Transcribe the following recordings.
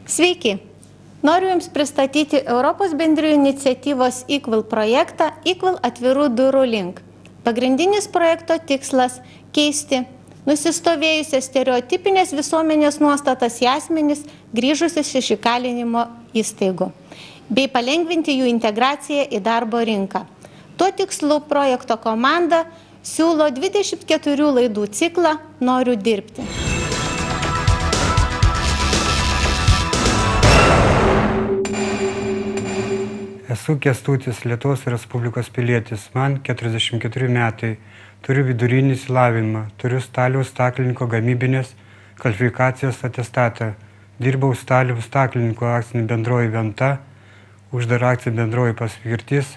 Sveiki! Noriu Jums pristatyti Europos bendrijų iniciatyvos Equal projektą Equal atvirų durų link. Pagrindinis projekto tikslas – keisti nusistovėjusias stereotipinės visuomenės nuostatas į asmenis grįžusius iš įkalinimo įstaigų, bei palengvinti jų integraciją į darbo rinką. Tuo tikslu projekto komanda siūlo 24 laidų ciklą Noriu dirbti. Esu Kęstutis, Lietuvos Respublikos pilietis, man 44 metai, turiu vidurinį išsilavinimą, turiu staliaus staklininko gamybinės kvalifikacijos atestatą, dirbau staliaus staklininko akcinė bendroji Venta, uždara akcinė bendroji Paskirtis,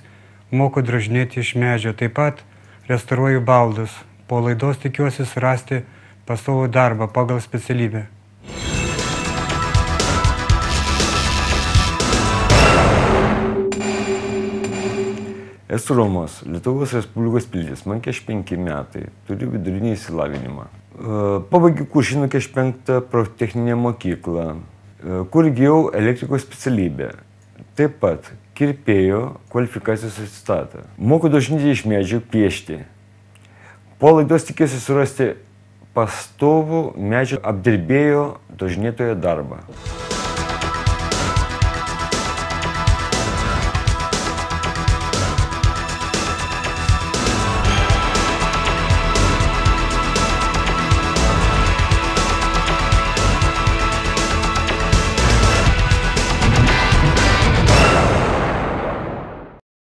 moku drožinėti iš medžio, taip pat restauruoju baldus. Po laidos tikiuosi surasti pastovų darbą pagal specialybę. Esu Romas, Lietuvos Respublikos pilietis, man 45 metai, turiu vidurinį išsilavinimą. Pabaigiau Kuršėnų 45 profitechninę mokyklą, kur įgijau elektrikos specialybę. Taip pat kirpėjo kvalifikacijos atestatą. Moku drožinėti iš medžio, piešti. Po laidos tikiuosi surasti pastovų medžio apdirbėjo drožinėtojo darbą.